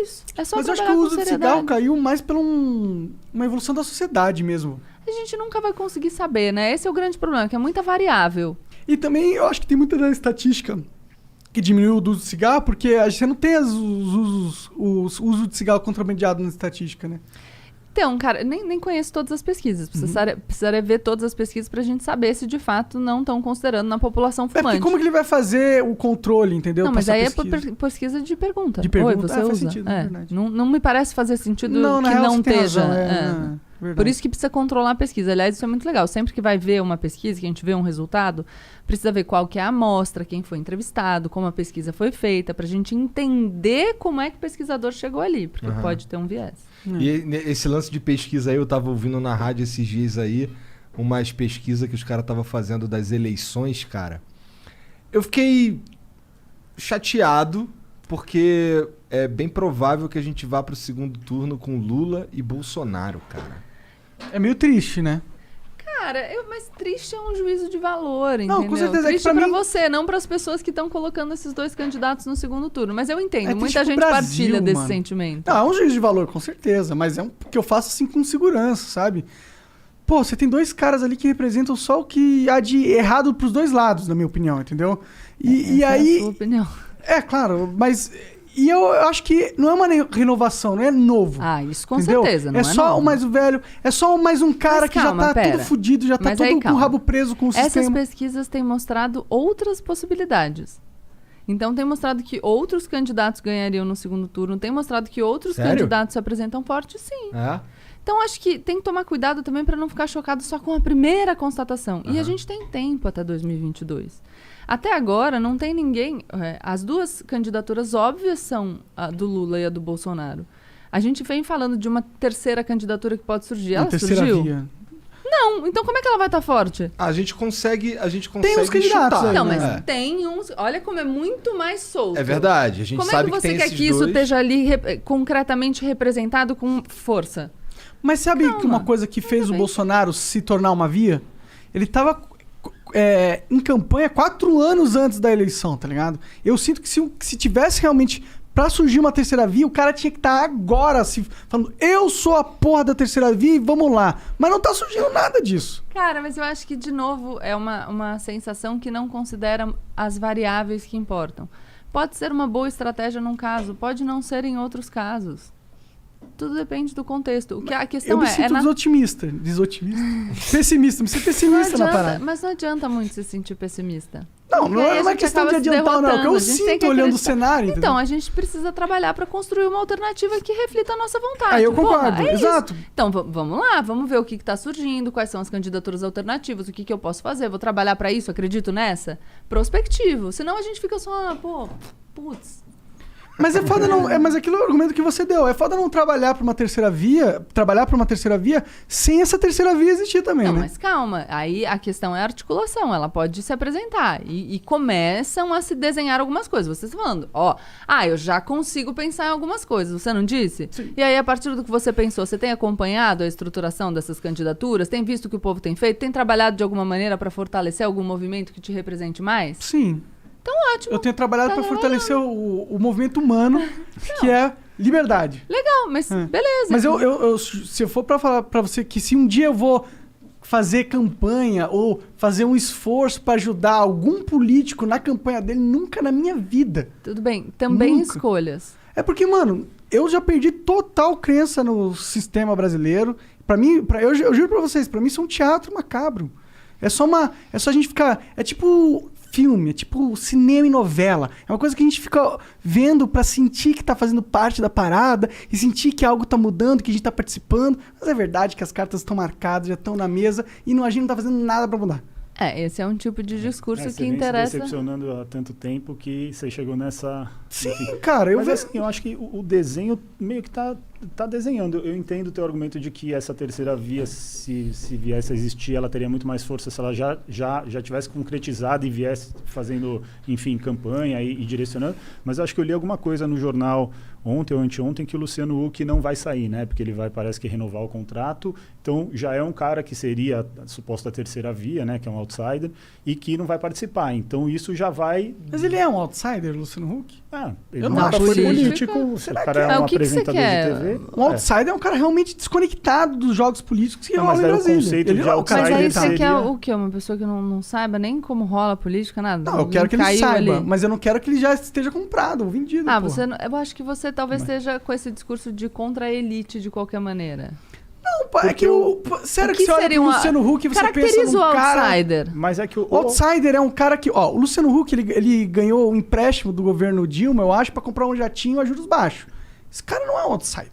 isso. É só Mas eu acho que trabalhar o com uso de seriedade. cigarro caiu mais pela uma evolução da sociedade mesmo. A gente nunca vai conseguir saber, né? Esse é o grande problema, que é muita variável. E também eu acho que tem muita da estatística que diminuiu o uso de cigarro, porque você não tem os usos de cigarro contrabandeado na estatística, né? Então, cara, nem conheço todas as pesquisas. Precisaria ver todas as pesquisas pra gente saber se de fato não estão considerando na população Porque fumante. como que ele vai fazer o controle, entendeu? Não, mas pra aí essa é por pesquisa de pergunta. De pergunta? Oi, você faz usa? sentido, é verdade. Não me parece fazer sentido Não, na que real, não você tem esteja. razão, Por verdade. isso que precisa controlar a pesquisa. Aliás, isso é muito legal. Sempre que vai ver uma pesquisa, que a gente vê um resultado, precisa ver qual que é a amostra, quem foi entrevistado, como a pesquisa foi feita, pra gente entender como é que o pesquisador chegou ali, porque pode ter um viés. E esse lance de pesquisa aí, eu tava ouvindo na rádio esses dias aí, umas pesquisas que os caras estavam fazendo das eleições, cara. Eu fiquei chateado, porque é bem provável que a gente vá pro segundo turno com Lula e Bolsonaro, cara. É meio triste, né? Cara, mas triste é um juízo de valor, entendeu? Não, com certeza. Triste é que pra mim... você, não para as pessoas que estão colocando esses dois candidatos no segundo turno. Mas eu entendo, É triste muita pro gente Brasil, partilha desse mano. sentimento. Não, é um juízo de valor, com certeza, mas é um que eu faço assim com segurança, sabe? Pô, você tem dois caras ali que representam só o que há de errado pros dois lados, na minha opinião, entendeu? E Essa aí... é a sua opinião. É, claro, mas... E eu acho que não é uma renovação, não é novo. Ah, isso com entendeu? certeza, não é é só novo. o mais velho, é só mais um cara Mas que calma, já tá pera. todo fudido, já tá Mas todo aí, com o calma. rabo preso com o Essas sistema. pesquisas têm mostrado outras possibilidades. Então, tem mostrado que outros candidatos ganhariam no segundo turno, tem mostrado que outros Sério? candidatos se apresentam fortes, sim. É? Então, acho que tem que tomar cuidado também para não ficar chocado só com a primeira constatação. E a gente tem tempo até 2022. Até agora, não tem ninguém... as duas candidaturas óbvias são a do Lula e a do Bolsonaro. A gente vem falando de uma terceira candidatura que pode surgir. Ela terceira surgiu? via. Não, então como é que ela vai estar forte? A gente consegue Tem uns candidatos chutar. aí, Não, né? mas tem uns... Olha como é muito mais solto. É verdade, a gente Como sabe é que que você tem quer esses que isso dois. esteja ali concretamente representado com força? Mas sabe Calma. que uma coisa que fez o bem. Bolsonaro se tornar uma via? Ele tava em campanha 4 anos antes da eleição, tá ligado? Eu sinto que se tivesse realmente... Pra surgir uma terceira via, o cara tinha que estar agora falando, eu sou a porra da terceira via e vamos lá. Mas não tá surgindo nada disso. Cara, mas eu acho que, de novo, é uma sensação que não considera as variáveis que importam. Pode ser uma boa estratégia num caso, pode não ser em outros casos. Tudo depende do contexto. A questão Eu me sinto desotimista. Pessimista, me sinto pessimista na parada. Mas não adianta muito se sentir pessimista. Não, Porque aí não a é gente questão de acaba se adiantar, não. É o que derrotando, eu a gente tem sinto que olhando o acreditar. cenário, entendeu? Então, a gente precisa trabalhar para construir uma alternativa que reflita a nossa vontade. Aí eu Porra, concordo, é isso. exato. Então, vamos lá, vamos ver o que está surgindo, quais são as candidaturas alternativas, o que eu posso fazer, vou trabalhar para isso, acredito nessa? Prospectivo. Senão a gente fica só, putz. Mas é foda não. Mas aquilo é o argumento que você deu. É foda não trabalhar pra uma terceira via sem essa terceira via existir também, Não, né? mas calma. Aí a questão é a articulação. Ela pode se apresentar. E começam a se desenhar algumas coisas. Vocês falando, eu já consigo pensar em algumas coisas. Você não disse? Sim. E aí, a partir do que você pensou, você tem acompanhado a estruturação dessas candidaturas? Tem visto o que o povo tem feito? Tem trabalhado de alguma maneira para fortalecer algum movimento que te represente mais? Sim. Então, ótimo. Eu tenho trabalhado Tá pra fortalecer o movimento humano, que é liberdade. Legal, mas beleza. Mas se eu for pra falar pra você que se um dia eu vou fazer campanha ou fazer um esforço pra ajudar algum político na campanha dele, nunca na minha vida. Tudo bem. Também Nunca. Escolhas. É porque, mano, eu já perdi total crença no sistema brasileiro. Pra mim, eu juro pra vocês, pra mim isso é um teatro macabro. É só a gente ficar... É tipo filme, é tipo cinema e novela. É uma coisa que a gente fica vendo pra sentir que tá fazendo parte da parada e sentir que algo tá mudando, que a gente tá participando. Mas é verdade que as cartas estão marcadas, já estão na mesa e a gente não tá fazendo nada pra mudar. Esse é um tipo de discurso Você que vem interessa. se decepcionando há tanto tempo que você chegou nessa... Sim, cara, Mas assim, eu acho que o desenho meio que tá Tá desenhando. Eu entendo o teu argumento de que essa terceira via, se viesse a existir, ela teria muito mais força se ela já tivesse concretizado e viesse fazendo, enfim, campanha e direcionando. Mas eu acho que eu li alguma coisa no jornal ontem ou anteontem que o Luciano Huck não vai sair, né? Porque ele vai, parece que, renovar o contrato. Então, já é um cara que seria a suposta terceira via, né? Que é um outsider, e que não vai participar. Então, isso já vai... Mas ele é um outsider, Luciano Huck? Ele Eu não nunca acho foi político. político. Será O cara que é é? um O que que você apresentador quer? de TV. Um outsider é um cara realmente desconectado dos jogos políticos que Não, rolam mas em daí o Brasília. conceito Ele de não é o cara Mas outsider aí que você tá. quer seria- o quê? Uma pessoa que não saiba nem como rola a política, nada? Não, eu quero que ele Caiu saiba, ali. mas eu não quero que ele já esteja comprado ou vendido. Ah, porra. eu acho que você talvez esteja com esse discurso de contra a elite de qualquer maneira. Não, pô, é que sério O que que você olha seria pro uma- Luciano Huck e você pensa Caracteriza o num cara... outsider. Mas é que o O outsider é um cara que... Ó, o Luciano Huck, ele ganhou um empréstimo do governo Dilma, eu acho, pra comprar um jatinho a juros baixos. Esse cara não é um outsider.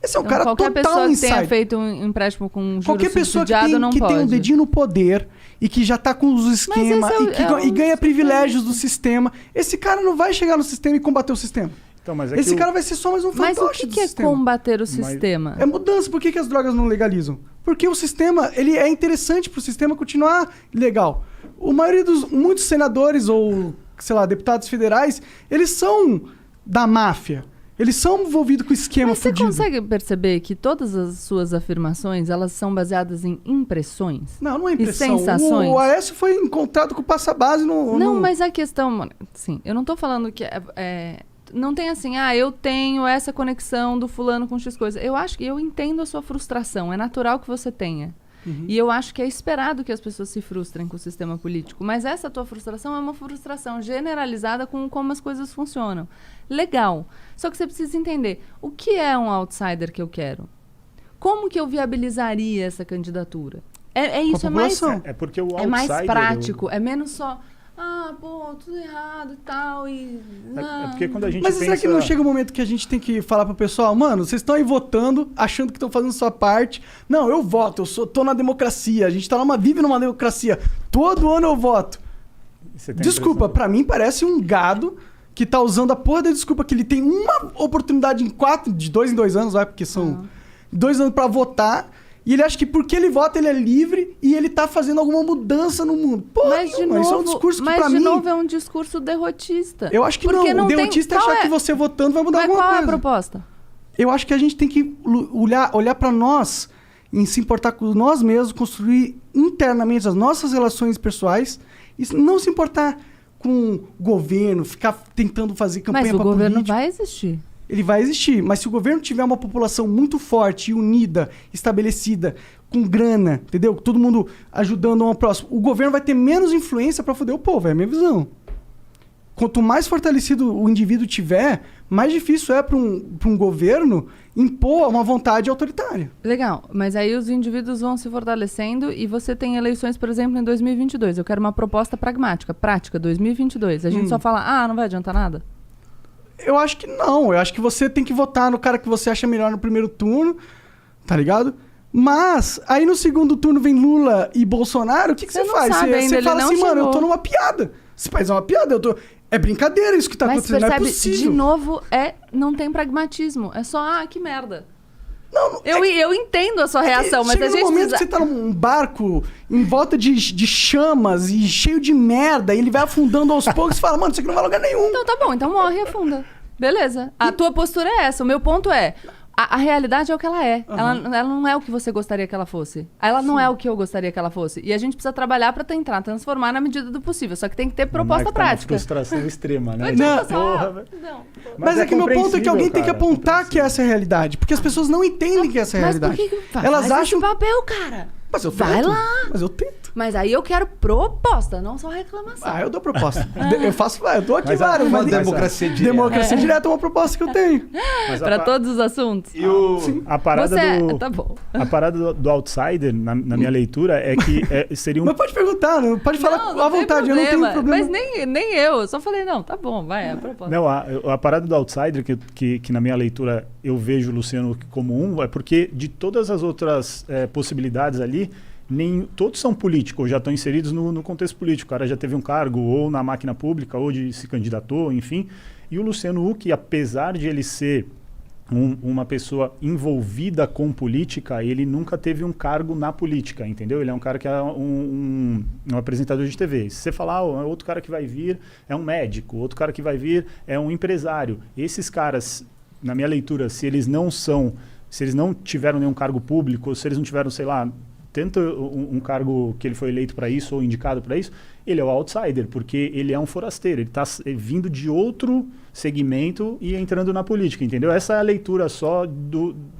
Esse é um Então, cara qualquer total pessoa que insider. tenha feito um empréstimo com juros Qualquer pessoa que, subsidiado não que pode. tem um dedinho no poder e que já tá com os esquemas esse é o- e ganha é o- privilégios do sistema, esse cara não vai chegar no sistema e combater o sistema. Então, mas é Esse que cara vai ser só mais um Mas o fantoche que, do que é sistema. combater o sistema? É mudança. Por que as drogas não legalizam? Porque o sistema, ele é interessante pro sistema continuar legal. A maioria muitos senadores ou, sei lá, deputados federais, eles são da máfia. Eles são envolvidos com esquema Mas você fudido. consegue perceber que todas as suas afirmações, elas são baseadas em impressões? Não, não é impressão. sensações? O Aécio foi encontrado com passa-base no... Não, no... mas a questão... Sim, eu não tô falando que... não tem assim, eu tenho essa conexão do fulano com X coisa. Eu entendo a sua frustração, é natural que você tenha. E eu acho que é esperado que as pessoas se frustrem com o sistema político. Mas essa tua frustração é uma frustração generalizada com como as coisas funcionam. Legal. Só que você precisa entender, o que é um outsider que eu quero? Como que eu viabilizaria essa candidatura? Isso, é mais... população. É porque o outsider... É mais prático, é menos só... tudo errado e tal, e... É porque quando a gente Mas pensa... será que não chega o momento que a gente tem que falar pro pessoal, mano, vocês estão aí votando, achando que estão fazendo sua parte. Não, eu voto, tô na democracia, a gente vive numa democracia. Todo ano eu voto. Você tem a Desculpa, impressão- pra mim parece um gado que tá usando a porra da desculpa que ele tem uma oportunidade de 2 em 2 anos, vai, porque são 2 anos pra votar, e ele acha que porque ele vota ele é livre e ele tá fazendo alguma mudança no mundo. Porra, Mas de novo, isso é um discurso que pra mim... novo é um discurso derrotista. Eu acho que Porque não. O tem- derrotista é qual achar que você votando vai mudar Mas alguma qual é coisa. a proposta? Eu acho que a gente tem que olhar pra nós, em se importar com nós mesmos, construir internamente as nossas relações pessoais e não se importar com o governo, ficar tentando fazer campanha Mas o pra governo político. vai existir. Ele vai existir, mas se o governo tiver uma população muito forte, unida, estabelecida, com grana, entendeu? Todo mundo ajudando um ao próximo, o governo vai ter menos influência pra foder o povo, é a minha visão. Quanto mais fortalecido o indivíduo tiver, mais difícil é para um governo impor uma vontade autoritária. Legal, mas aí os indivíduos vão se fortalecendo e você tem eleições, por exemplo, em 2022. Eu quero uma proposta pragmática, prática, 2022. A gente só fala, não vai adiantar nada? Eu acho que não. Eu acho que você tem que votar no cara que você acha melhor no primeiro turno, tá ligado? Mas, aí no segundo turno vem Lula e Bolsonaro, o que Você você não faz? sabe ainda, Você ele fala não assim, mano, eu chegou. tô numa piada. Esse país é uma piada, É brincadeira isso que tá Mas acontecendo, não é percebe, possível. de novo, não tem pragmatismo. É só, que merda. Não, Eu entendo a sua reação, mas chega a no gente momento precisa... que você tá num barco em volta de chamas e cheio de merda, e ele vai afundando aos poucos e fala, mano, isso aqui não vai a lugar nenhum. Então tá bom, então morre e afunda. Beleza. A tua postura é essa. O meu ponto é... A realidade é o que ela é. Ela não é o que você gostaria que ela fosse. Ela não é o que eu gostaria que ela fosse. E a gente precisa trabalhar pra tentar transformar na medida do possível. Só que tem que ter proposta Mike tá numa prática. frustração extrema, né? Não. Porra, velho. Não. Mas é que meu ponto é que alguém tem que compreensível, apontar cara, que essa é a realidade. Porque as pessoas não entendem que essa é a Mas por realidade. que faz Elas acham... esse papel, cara? Mas eu Vai tento. lá. Mas eu tento. Mas aí eu quero proposta, não só reclamação. Eu dou proposta. Eu faço... Eu dou aqui Mas várias. Uma Mas democracia direta. democracia direta é uma proposta que eu tenho. Mas Pra todos os assuntos. E o... a parada Tá bom. A parada do outsider, na minha leitura, é que seria um... Mas pode perguntar, não pode falar Não à tem vontade. Eu não tenho problema. Mas nem eu só falei, não, tá bom, vai, é a proposta. Não, a parada do outsider, que na minha leitura eu vejo o Luciano como é porque de todas as outras possibilidades ali, todos são políticos, ou já estão inseridos no contexto político. O cara já teve um cargo ou na máquina pública, ou se candidatou, enfim. E o Luciano Huck, apesar de ele ser uma pessoa envolvida com política, ele nunca teve um cargo na política, entendeu? Ele é um cara que é um apresentador de TV. Se você falar, outro cara que vai vir é um médico, outro cara que vai vir é um empresário. Esses caras, na minha leitura, se eles não tiveram nenhum cargo público, ou se eles não tiveram, sei lá, tanto um cargo que ele foi eleito para isso ou indicado para isso, ele é o outsider, porque ele é um forasteiro, ele está vindo de outro segmento e entrando na política, entendeu? Essa é a leitura só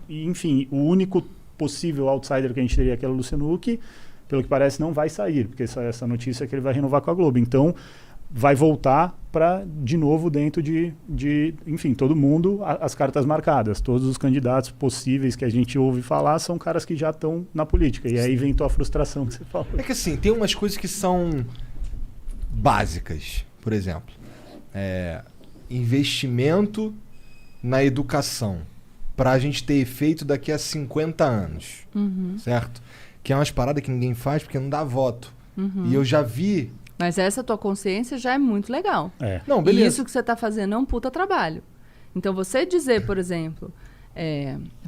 enfim, o único possível outsider que a gente teria, que é o Luciano Huck, pelo que parece não vai sair, porque essa notícia é que ele vai renovar com a Globo. Então, vai voltar para, de novo, dentro de, enfim, todo mundo, as cartas marcadas. Todos os candidatos possíveis que a gente ouve falar são caras que já estão na política. E aí vem a frustração que você falou. É que assim, tem umas coisas que são básicas. Por exemplo, investimento na educação para a gente ter efeito daqui a 50 anos. Certo? Que é umas paradas que ninguém faz porque não dá voto. E eu já vi... Mas essa tua consciência já é muito legal. Não, beleza. E isso que você está fazendo é um puta trabalho. Então, você dizer, por exemplo...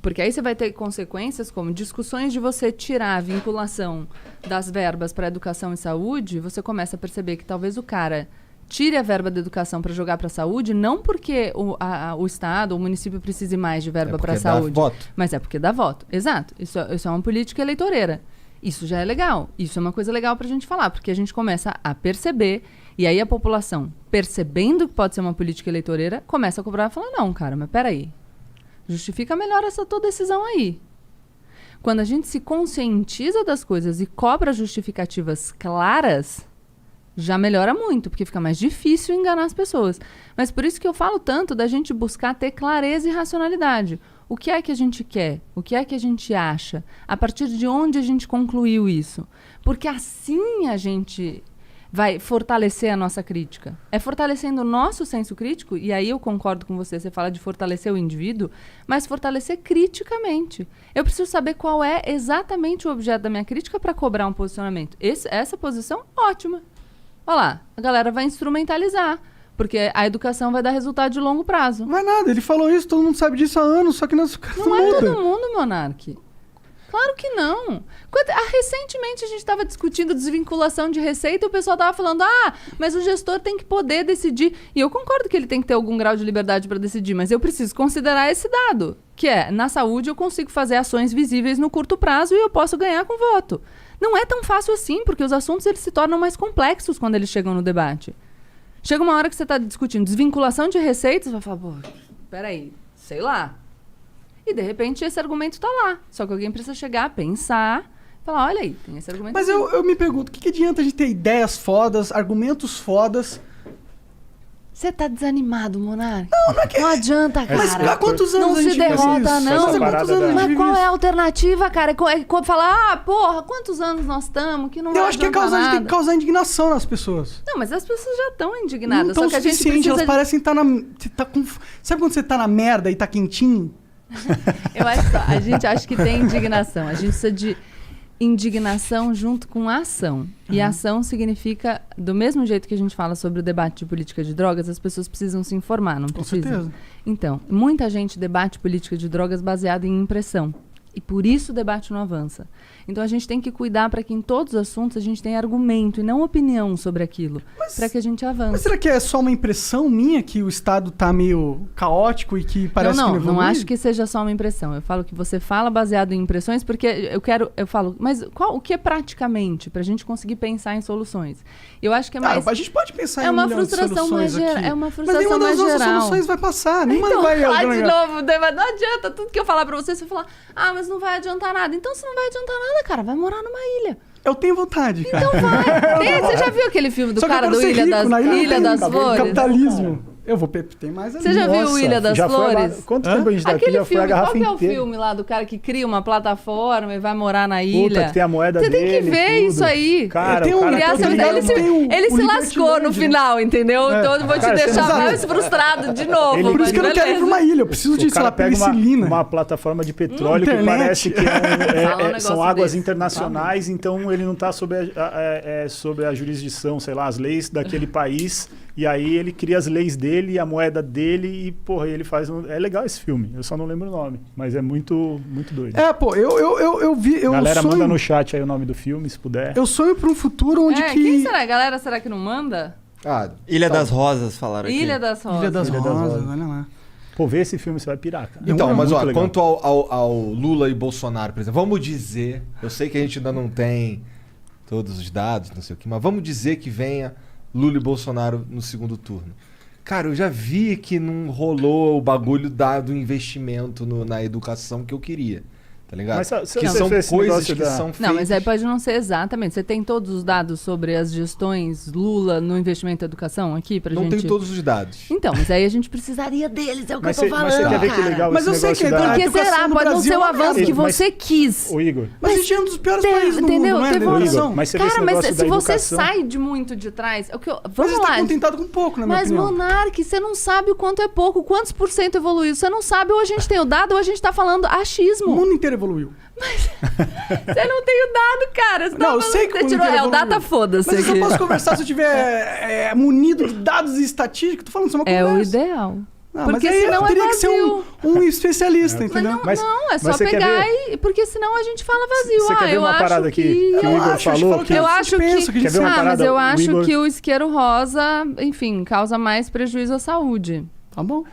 porque aí você vai ter consequências como discussões de você tirar a vinculação das verbas para educação e saúde, você começa a perceber que talvez o cara tire a verba da educação para jogar para a saúde, não porque o Estado, o município precise mais de verba para a saúde. Dá voto. Mas é porque dá voto. Exato. Isso é uma política eleitoreira. Isso já é legal. Isso é uma coisa legal para a gente falar, porque a gente começa a perceber, e aí a população, percebendo que pode ser uma política eleitoreira, começa a cobrar e falar, não, cara, mas peraí. Justifica melhor essa tua decisão aí. Quando a gente se conscientiza das coisas e cobra justificativas claras, já melhora muito, porque fica mais difícil enganar as pessoas. Mas por isso que eu falo tanto da gente buscar ter clareza e racionalidade. O que é que a gente quer? O que é que a gente acha? A partir de onde a gente concluiu isso? Porque assim a gente vai fortalecer a nossa crítica. É fortalecendo o nosso senso crítico, e aí eu concordo com você, você fala de fortalecer o indivíduo, mas fortalecer criticamente. Eu preciso saber qual é exatamente o objeto da minha crítica para cobrar um posicionamento. Essa posição, ótima. Olha lá, a galera vai instrumentalizar, porque a educação vai dar resultado de longo prazo. Não vai nada, ele falou isso, todo mundo sabe disso há anos, só que não é todo mundo, Monark. Claro que não. Recentemente a gente estava discutindo desvinculação de receita e o pessoal estava falando, mas o gestor tem que poder decidir. E eu concordo que ele tem que ter algum grau de liberdade para decidir, mas eu preciso considerar esse dado, que é, na saúde eu consigo fazer ações visíveis no curto prazo e eu posso ganhar com voto. Não é tão fácil assim, porque os assuntos eles se tornam mais complexos quando eles chegam no debate. Chega uma hora que você está discutindo desvinculação de receitas, você vai falar, pô, peraí, sei lá. E, de repente, esse argumento está lá. Só que alguém precisa chegar, pensar, falar, olha aí, tem esse argumento. Mas eu me pergunto, o que adianta a gente ter ideias fodas, argumentos fodas? Você tá desanimado, Monark? Não é que... Não adianta, cara. Mas há quantos anos não a gente se derrota, isso? não. Mas qual é a alternativa, cara? Falar, porra, quantos anos nós estamos que não vai Eu acho que a gente tem que causar indignação nas pessoas. Não, mas as pessoas já estão indignadas. Não tão só que a gente precisa... elas parecem estar Sabe quando você tá na merda e tá quentinho? Eu acho que a gente acha que tem indignação. A gente precisa de indignação junto com ação. E ação significa, do mesmo jeito que a gente fala sobre o debate de política de drogas, as pessoas precisam se informar, não precisam? Com certeza. Então, muita gente debate política de drogas baseada em impressão. E por isso o debate não avança. Então a gente tem que cuidar para que em todos os assuntos a gente tenha argumento e não opinião sobre aquilo, para que a gente avance. Mas será que é só uma impressão minha que o Estado tá meio caótico e que parece que não evolui? Não acho que seja só uma impressão. Eu falo que você fala baseado em impressões porque eu falo, mas o que é praticamente para a gente conseguir pensar em soluções? Eu acho que é mais... a gente pode pensar em uma frustração mais geral. É uma frustração mais geral. Mas nenhuma das nossas soluções vai passar. Nenhuma vai... de novo, não adianta. Tudo que eu falar para você vai falar, mas não vai adiantar nada. Então, se não vai adiantar nada, cara, vai morar numa ilha. Eu tenho vontade, cara. Então vai. Você já viu aquele filme do cara do Ilha das Flores? Capitalismo. Eu vou ter mais ali. Você já viu o Ilha das Flores? Quanto tempo a gente tá aqui? Já foi a garrafa inteira. Qual que é o filme lá do cara que cria uma plataforma e vai morar na ilha? Puta, que tem a moeda dele. Você tem que ver isso aí. Cara, ele se lascou no final, entendeu? Então eu vou te deixar mais frustrado de novo. Por isso que eu não quero ir pra uma ilha. Eu preciso de, sei lá, penicilina. Uma plataforma de petróleo que parece que são águas internacionais, então ele não tá sob a jurisdição, sei lá, as leis daquele país. E aí ele cria as leis dele, a moeda dele e, porra, ele faz É legal esse filme, eu só não lembro o nome, mas é muito, muito doido. Pô, eu vi... Galera, manda no chat aí o nome do filme, se puder. Eu sonho pra um futuro onde que... Quem será? Galera, será que não manda? Ilha das Rosas, falaram aqui. Ilha das Rosas. Ilha das Rosas, olha lá. Pô, vê esse filme, você vai pirar, cara. Então, mas muito legal. quanto ao Lula e Bolsonaro, por exemplo, vamos dizer, eu sei que a gente ainda não tem todos os dados, não sei o que, mas vamos dizer que venha Lula e Bolsonaro no segundo turno. Cara, eu já vi que não rolou o bagulho do investimento na educação que eu queria. Tá ligado? Mas que são coisas que são feitas... Não, mas aí pode não ser exatamente. Você tem todos os dados sobre as gestões Lula no investimento em educação aqui pra gente? Não tenho todos os dados. Então, mas aí a gente precisaria deles, é o que eu tô falando, Mas você quer ver que cara. legal Mas eu esse sei negócio que da... Porque educação será? no Pode não Brasil ser o é uma avanço merda. que você quis. Ô, Igor, Mas a gente é um dos piores países do entendeu? mundo, não é? Teve Da um- educação. mas você vê esse Cara, mas negócio se da você educação... sai de muito de trás... É o que eu, Mas vamos você tá lá. contentado com pouco, na minha Mas, opinião. Monark, você não sabe o quanto é pouco, quantos por cento evoluiu. Você não sabe, ou a gente tem o dado, ou a gente tá falando O achismo. mundo inteiro evoluiu. Você não tem o dado, cara. Você Não, tá eu falando sei que o você mundo tirou. inteiro É o evoluiu. data, foda-se. Mas eu só aqui. posso conversar se eu tiver munido de dados e estatísticas. Tô falando, isso é uma É o conversa. ideal. Ah, Porque mas aí senão eu é teria que ser vazio. um especialista, Mas entendeu? não, Mas- não, é só mas você quer pegar ver? e... Porque senão a gente fala vazio. Você quer ver eu uma acho parada que... que o Eu Igor acho, a gente falou? falou que Eu a gente acho pensa, que... a gente Quer ver uma mas parada? eu O acho Igor- que o isqueiro rosa, enfim, causa mais prejuízo à saúde. Tá bom.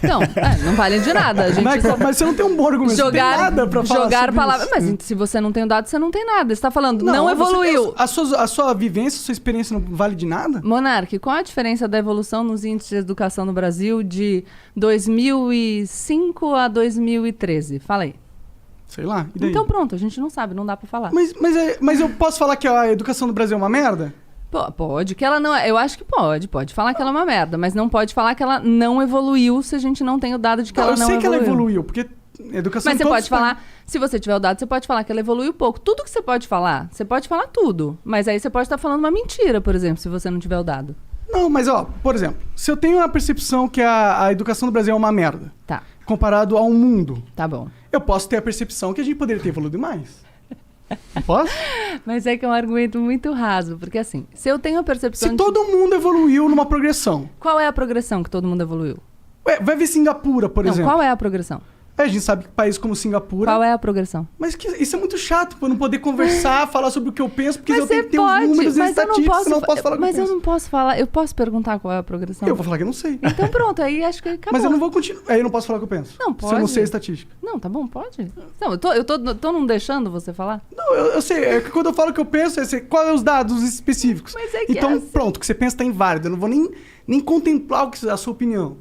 Então, não vale de nada. A gente Mas você não tem um bom argumento. Você não tem nada pra falar jogar sobre palavras. isso. Mas se você não tem o dado, você não tem nada. Você tá falando, não você evoluiu. tem a sua vivência, a sua experiência não vale de nada? Monark, qual a diferença da evolução nos índices de educação no Brasil de 2005 a 2013? Fala aí. Sei lá. E daí? Então pronto, a gente não sabe, não dá pra falar. Mas eu posso falar que a educação do Brasil é uma merda? Pode, que ela não é. Eu acho que pode falar que ela é uma merda, mas não pode falar que ela não evoluiu se a gente não tem o dado de que ela eu não sei evoluiu. que ela evoluiu, porque educação Mas em você todos pode os falar, se você tiver o dado, você pode falar que ela evoluiu pouco. Tudo que você pode falar tudo. Mas aí você pode estar falando uma mentira, por exemplo, se você não tiver o dado. Não, mas por exemplo, se eu tenho a percepção que a educação do Brasil é uma merda, Tá, comparado ao mundo, tá bom. eu posso ter a percepção que a gente poderia ter evoluído mais. Não posso? Mas é que é um argumento muito raso, porque assim, se eu tenho a percepção Se todo mundo evoluiu numa progressão. Qual é a progressão que todo mundo evoluiu? Ué, vai ver Singapura, por Não, exemplo. qual é a progressão? A gente sabe que países como Singapura... Qual é a progressão? Mas isso é muito chato, pra eu não poder conversar, falar sobre o que eu penso, porque eu tenho que ter os números e mas eu não estatísticas, posso, senão eu posso falar o que mas eu eu penso. não posso falar, eu posso perguntar qual é a progressão? Eu vou falar que eu não sei. Então pronto, aí acho que acabou. Mas eu não vou continuar. Aí eu não posso falar o que eu penso. Não, Se eu pode. não sei a estatística. Não, tá bom, pode. Não, eu tô não deixando você falar? Não, eu sei. É que quando eu falo o que eu penso, qual é os dados específicos. Mas é que então, é assim. pronto, o que você pensa tá inválido. Eu não vou nem contemplar a sua opinião.